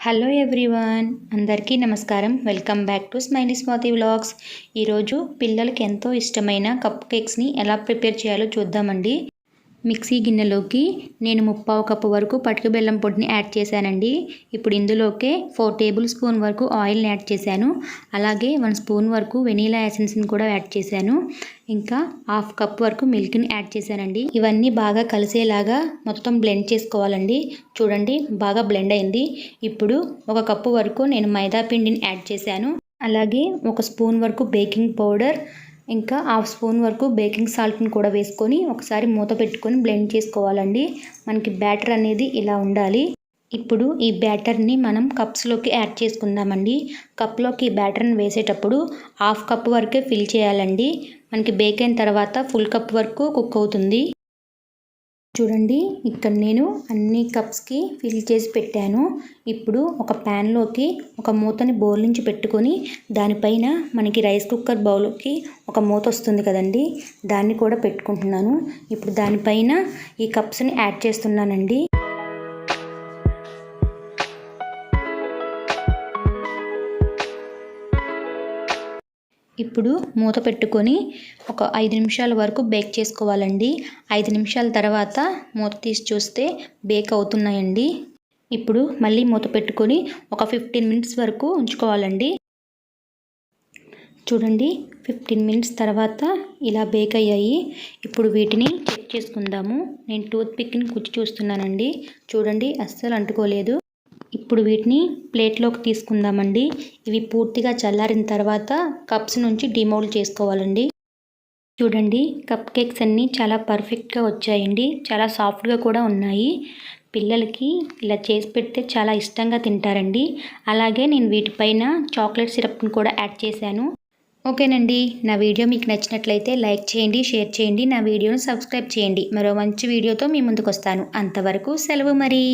Hello everyone, అందరికీ నమస్కారం. Welcome back to smiley Swathi vlogs. ఈరోజు పిల్లలకి ఎంతో ఇష్టమైన కప్ కేక్స్ని ఎలా ప్రిపేర్ చేయాలో చూద్దామండి. మిక్సీ గిన్నెలోకి నేను 3/4 కప్పు వరకు పటిక బెల్లం పొడిని యాడ్ చేశానండి. ఇప్పుడు ఇందులోకే 4 టేబుల్ స్పూన్ వరకు ఆయిల్ని యాడ్ చేశాను. అలాగే 1 స్పూన్ వరకు వెనీలా ఎసెన్స్ని కూడా యాడ్ చేశాను. ఇంకా 1/2 కప్ వరకు మిల్క్ని యాడ్ చేశానండి. ఇవన్నీ బాగా కలిసేలాగా మొత్తం బ్లెండ్ చేసుకోవాలండి. చూడండి, బాగా బ్లెండ్ అయింది. ఇప్పుడు 1 కప్పు వరకు నేను మైదా పిండిని యాడ్ చేశాను. అలాగే 1 స్పూన్ వరకు బేకింగ్ పౌడర్, ఇంకా 1/2 స్పూన్ వరకు బేకింగ్ సాల్ట్ని కూడా వేసుకొని ఒకసారి మూత పెట్టుకొని బ్లెండ్ చేసుకోవాలండి. మనకి బ్యాటర్ అనేది ఇలా ఉండాలి. ఇప్పుడు ఈ బ్యాటర్ని మనం కప్స్లోకి యాడ్ చేసుకుందామండి. కప్లోకి ఈ బ్యాటర్ని వేసేటప్పుడు 1/2 కప్ వరకే ఫిల్ చేయాలండి. మనకి బేక్ అయిన తర్వాత ఫుల్ కప్ వరకు కుక్ అవుతుంది. చూడండి, ఇక్కడ నేను అన్ని కప్స్కి ఫిల్ చేసి పెట్టాను. ఇప్పుడు ఒక ప్యాన్లోకి ఒక మూతని బౌల్ నుంచి పెట్టుకొని దానిపైన మనకి రైస్ కుక్కర్ బౌల్కి ఒక మూత వస్తుంది కదండి, దాన్ని కూడా పెట్టుకుంటున్నాను. ఇప్పుడు దానిపైన ఈ కప్స్ని యాడ్ చేస్తున్నానండి. ఇప్పుడు మూత పెట్టుకొని ఒక 5 నిమిషాల వరకు బేక్ చేసుకోవాలండి. 5 నిమిషాల తర్వాత మూత తీసి చూస్తే బేక్ అవుతున్నాయండి. ఇప్పుడు మళ్ళీ మూత పెట్టుకొని ఒక 15 మినిట్స్ వరకు ఉంచుకోవాలండి. చూడండి, 15 మినిట్స్ తర్వాత ఇలా బేక్ అయ్యాయి. ఇప్పుడు వీటిని చెక్ చేసుకుందాము. నేను టూత్ పిక్ని కుచ్చి చూస్తున్నానండి. చూడండి, అస్సలు అంటుకోలేదు. ఇప్పుడు వీటిని ప్లేట్లోకి తీసుకుందామండి. ఇవి పూర్తిగా చల్లారిన తర్వాత కప్స్ నుంచి డిమౌల్డ్ చేసుకోవాలండి. చూడండి, కప్ కేక్స్ అన్నీ చాలా పర్ఫెక్ట్గా వచ్చాయండి. చాలా సాఫ్ట్గా కూడా ఉన్నాయి. పిల్లలకి ఇలా చేసి పెడితే చాలా ఇష్టంగా తింటారండి. అలాగే నేను వీటిపైన చాక్లెట్ సిరప్ని కూడా యాడ్ చేశాను. ఓకేనండి, నా వీడియో మీకు నచ్చినట్లయితే లైక్ చేయండి, షేర్ చేయండి, నా వీడియోను సబ్స్క్రైబ్ చేయండి. మరో మంచి వీడియోతో మీ ముందుకు వస్తాను. అంతవరకు సెలవు మరి.